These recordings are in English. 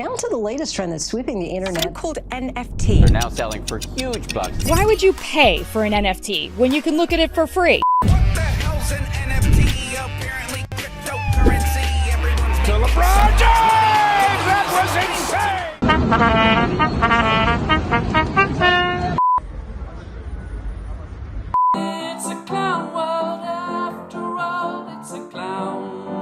Now to the latest trend that's sweeping the internet. So-called NFT. They're now selling for huge bucks. Why would you pay for an NFT when you can look at it for free? What the hell's an NFT? Apparently cryptocurrency. Everyone's to LeBron James! That was insane! It's a clown world after all. It's a clown world.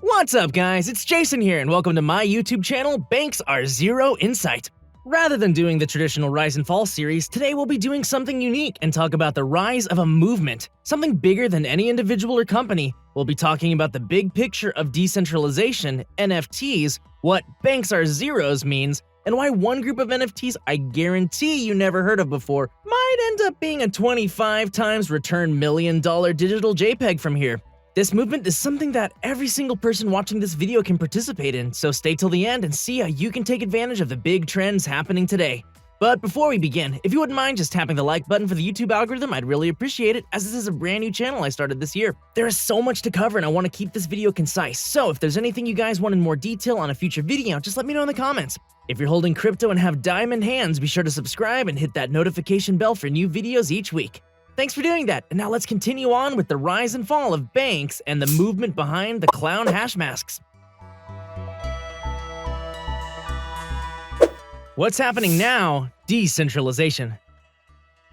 What's up, guys? It's Jason here, and welcome to my YouTube channel, Banks Are Zero Insight. Rather than doing the traditional Rise and Fall series, today we'll be doing something unique and talk about the rise of a movement, something bigger than any individual or company. We'll be talking about the big picture of decentralization, NFTs, what Banks Are Zeros means, and why one group of NFTs I guarantee you never heard of before might end up being a 25 times return $1 million digital JPEG from here. This movement is something that every single person watching this video can participate in, so stay till the end and see how you can take advantage of the big trends happening today. But before we begin, if you wouldn't mind just tapping the like button for the YouTube algorithm, I'd really appreciate it, as this is a brand new channel I started this year. There is so much to cover and I want to keep this video concise, so if there's anything you guys want in more detail on a future video, just let me know in the comments. If you're holding crypto and have diamond hands, be sure to subscribe and hit that notification bell for new videos each week. Thanks for doing that, and now let's continue on with the rise and fall of banks and the movement behind the clown Hashmasks. What's happening now? Decentralization.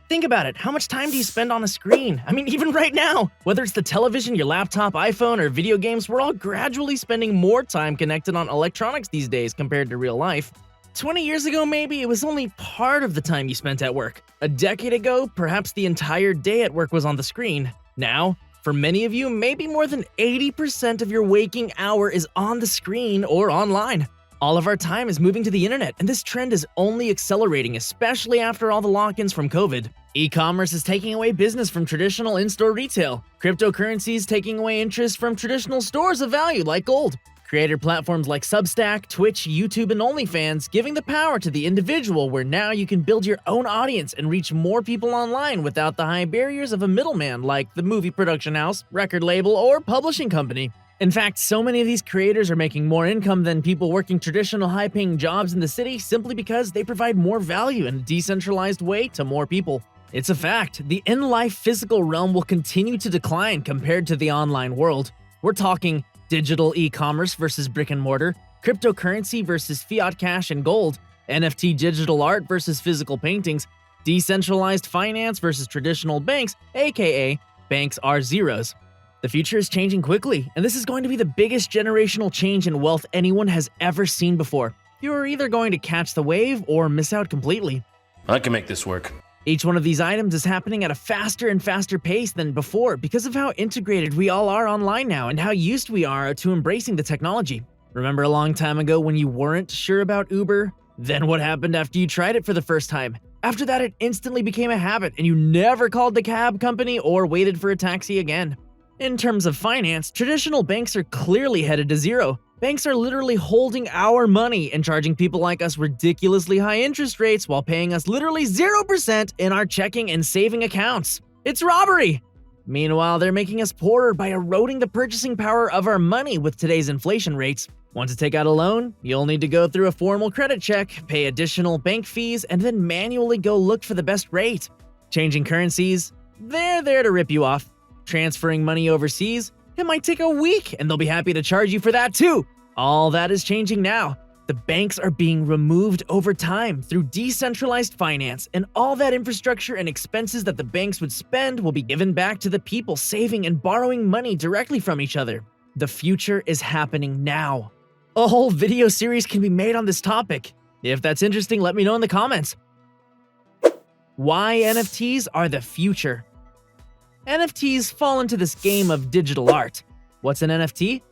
Think about it, how much time do you spend on a screen? I mean, even right now, whether it's the television, your laptop, iPhone, or video games, we're all gradually spending more time connected on electronics these days compared to real life. 20 years ago, maybe, it was only part of the time you spent at work. A decade ago, perhaps the entire day at work was on the screen. Now, for many of you, maybe more than 80% of your waking hour is on the screen or online. All of our time is moving to the internet, and this trend is only accelerating, especially after all the lock-ins from COVID. E-commerce is taking away business from traditional in-store retail. Cryptocurrency is taking away interest from traditional stores of value like gold. Creator platforms like Substack, Twitch, YouTube, and OnlyFans giving the power to the individual, where now you can build your own audience and reach more people online without the high barriers of a middleman like the movie production house, record label, or publishing company. In fact, so many of these creators are making more income than people working traditional high-paying jobs in the city simply because they provide more value in a decentralized way to more people. It's a fact, the in-life physical realm will continue to decline compared to the online world. We're talking digital e-commerce versus brick and mortar, cryptocurrency versus fiat cash and gold, NFT digital art versus physical paintings, decentralized finance versus traditional banks, aka Banks Are Zeros. The future is changing quickly, and this is going to be the biggest generational change in wealth anyone has ever seen before. You are either going to catch the wave or miss out completely. I can make this work. Each one of these items is happening at a faster and faster pace than before because of how integrated we all are online now and how used we are to embracing the technology. Remember a long time ago when you weren't sure about Uber? Then what happened after you tried it for the first time? After that, it instantly became a habit and you never called the cab company or waited for a taxi again. In terms of finance, traditional banks are clearly headed to zero. Banks are literally holding our money and charging people like us ridiculously high interest rates while paying us literally 0% in our checking and saving accounts. It's robbery! Meanwhile, they're making us poorer by eroding the purchasing power of our money with today's inflation rates. Want to take out a loan? You'll need to go through a formal credit check, pay additional bank fees, and then manually go look for the best rate. Changing currencies? They're there to rip you off. Transferring money overseas? It might take a week, and they'll be happy to charge you for that too. All that is changing now. The banks are being removed over time through decentralized finance, and all that infrastructure and expenses that the banks would spend will be given back to the people saving and borrowing money directly from each other. The future is happening now. A whole video series can be made on this topic. If that's interesting, let me know in the comments. Why NFTs are the future. NFTs fall into this game of digital art. What's an NFT?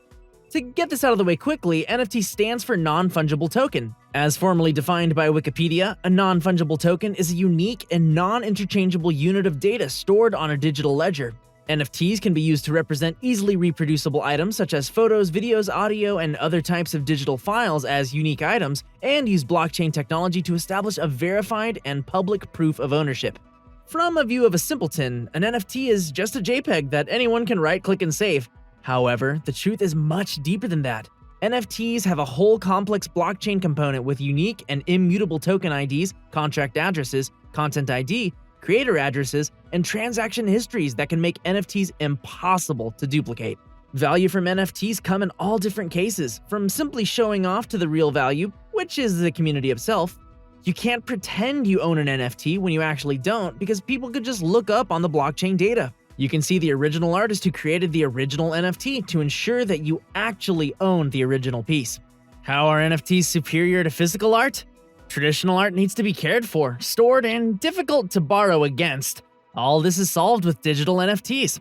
To get this out of the way quickly, NFT stands for non-fungible token. As formally defined by Wikipedia, a non-fungible token is a unique and non-interchangeable unit of data stored on a digital ledger. NFTs can be used to represent easily reproducible items such as photos, videos, audio, and other types of digital files as unique items, and use blockchain technology to establish a verified and public proof of ownership. From a view of a simpleton, an NFT is just a JPEG that anyone can right-click and save. However, the truth is much deeper than that. NFTs have a whole complex blockchain component with unique and immutable token IDs, contract addresses, content ID, creator addresses, and transaction histories that can make NFTs impossible to duplicate. Value from NFTs come in all different cases, from simply showing off to the real value, which is the community itself. You can't pretend you own an NFT when you actually don't, because people could just look up on the blockchain data. You can see the original artist who created the original NFT to ensure that you actually own the original piece. How are NFTs superior to physical art? Traditional art needs to be cared for, stored, and difficult to borrow against. All this is solved with digital NFTs.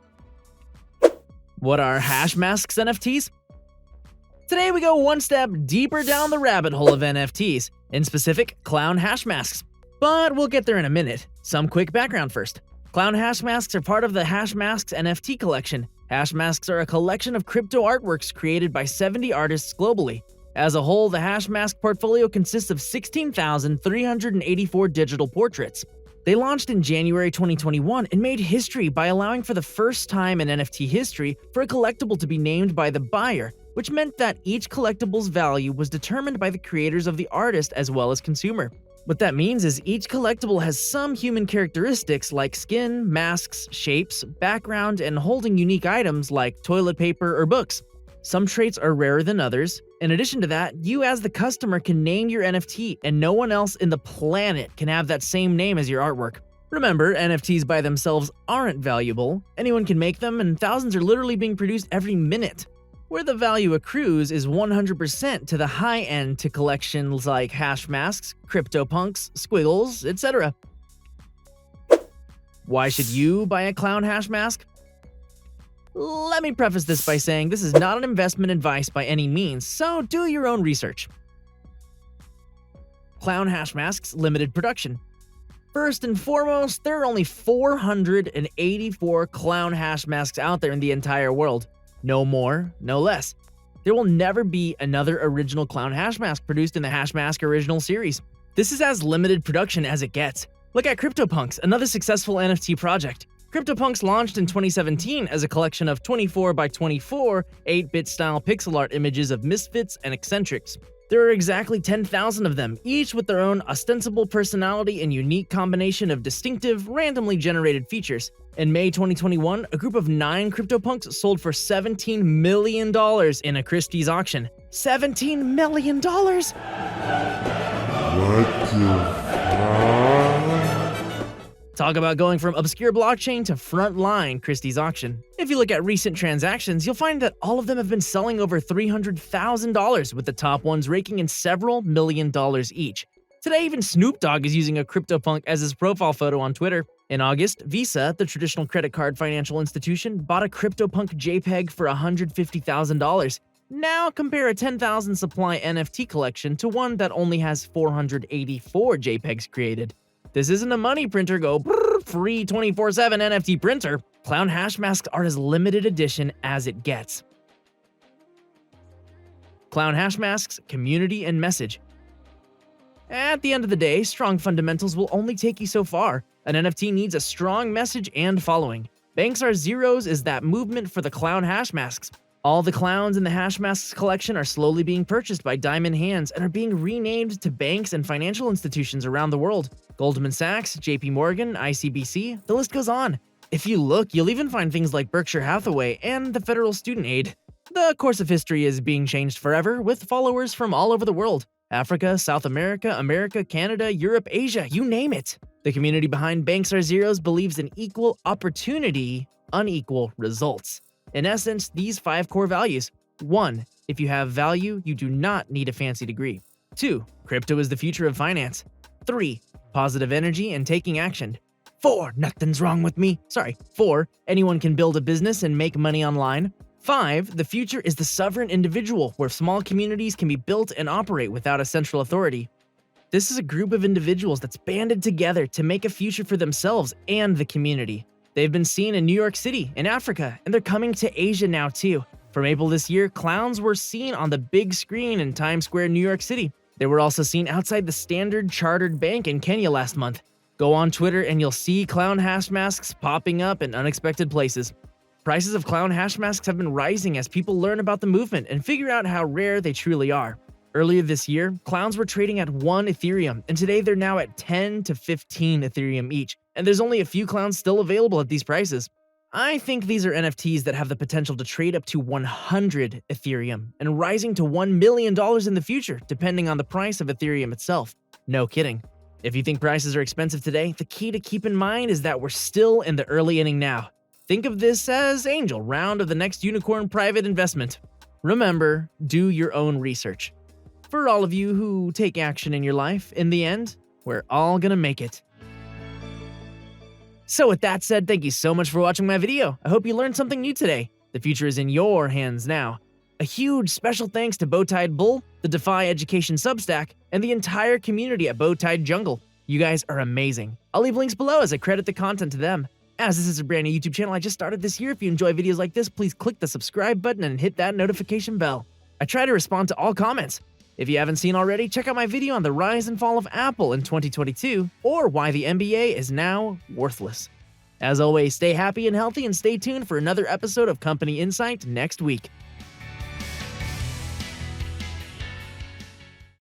What are Hashmasks NFTs? Today we go one step deeper down the rabbit hole of NFTs, in specific, clown Hashmasks. But we'll get there in a minute. Some quick background first. Clown Hashmasks are part of the Hashmasks NFT collection. Hashmasks are a collection of crypto artworks created by 70 artists globally. As a whole, the Hashmask portfolio consists of 16,384 digital portraits. They launched in January 2021 and made history by allowing for the first time in NFT history for a collectible to be named by the buyer, which meant that each collectible's value was determined by the creators of the artist as well as consumer. What that means is each collectible has some human characteristics like skin, masks, shapes, background, and holding unique items like toilet paper or books. Some traits are rarer than others. In addition to that, you as the customer can name your NFT, and no one else in the planet can have that same name as your artwork. Remember, NFTs by themselves aren't valuable. Anyone can make them, and thousands are literally being produced every minute. Where the value accrues is 100% to the high end to collections like Hashmasks, CryptoPunks, Squiggles, etc. Why should you buy a clown Hashmask? Let me preface this by saying this is not an investment advice by any means, so do your own research. Clown Hashmasks limited production. First and foremost, there are only 484 clown Hashmasks out there in the entire world. No more, no less. There will never be another original clown Hashmask produced in the Hashmask original series. This is as limited production as it gets. Look at CryptoPunks, another successful NFT project. CryptoPunks launched in 2017 as a collection of 24 by 24 8-bit style pixel art images of misfits and eccentrics. There are exactly 10,000 of them, each with their own ostensible personality and unique combination of distinctive, randomly generated features. In May 2021, a group of 9 CryptoPunks sold for $17 million in a Christie's auction. $17 million? Talk about going from obscure blockchain to frontline Christie's auction. If you look at recent transactions, you'll find that all of them have been selling over $300,000, with the top ones raking in several $1 million each. Today, even Snoop Dogg is using a CryptoPunk as his profile photo on Twitter. In August, Visa, the traditional credit card financial institution, bought a CryptoPunk JPEG for $150,000. Now compare a 10,000 supply NFT collection to one that only has 484 JPEGs created. This isn't a money printer go free 24/7 NFT printer. Clown Hashmasks are as limited edition as it gets. Clown Hashmasks, community and message. At the end of the day, strong fundamentals will only take you so far. An NFT needs a strong message and following. Banks Are Zeros is that movement for the clown Hashmasks. All the clowns in the Hashmasks collection are slowly being purchased by diamond hands and are being renamed to banks and financial institutions around the world. Goldman Sachs, JP Morgan, ICBC, the list goes on. If you look, you'll even find things like Berkshire Hathaway and the Federal Student Aid. The course of history is being changed forever, with followers from all over the world. Africa, South America, America, Canada, Europe, Asia, you name it. The community behind Banks Are Zeros believes in equal opportunity, unequal results. In essence, these 5 core values. 1. If you have value, you do not need a fancy degree. 2. Crypto is the future of finance. 3. Positive energy and taking action. 4. Nothing's wrong with me. 4. Anyone can build a business and make money online. 5. The future is the sovereign individual, where small communities can be built and operate without a central authority. This is a group of individuals that's banded together to make a future for themselves and the community. They've been seen in New York City, in Africa, and they're coming to Asia now too. From April this year, clowns were seen on the big screen in Times Square, New York City. They were also seen outside the Standard Chartered Bank in Kenya last month. Go on Twitter and you'll see clown Hashmasks popping up in unexpected places. Prices of clown hash masks have been rising as people learn about the movement and figure out how rare they truly are. Earlier this year, clowns were trading at 1 Ethereum, and today they're now at 10 to 15 Ethereum each, and there's only a few clowns still available at these prices. I think these are NFTs that have the potential to trade up to 100 Ethereum and rising to $1 million in the future, depending on the price of Ethereum itself. No kidding. If you think prices are expensive today, the key to keep in mind is that we're still in the early inning now. Think of this as Angel round of the next unicorn private investment. Remember, do your own research. For all of you who take action in your life, in the end, we're all gonna make it. So with that said, thank you so much for watching my video. I hope you learned something new today. The future is in your hands now. A huge special thanks to Bowtied Bull, the Defy Education Substack, and the entire community at Bowtied Jungle. You guys are amazing. I'll leave links below as I credit the content to them. As this is a brand new YouTube channel I just started this year, if you enjoy videos like this, please click the subscribe button and hit that notification bell. I try to respond to all comments. If you haven't seen already, check out my video on the rise and fall of Apple in 2022, or why the NBA is now worthless. As always, stay happy and healthy and stay tuned for another episode of Company Insight next week.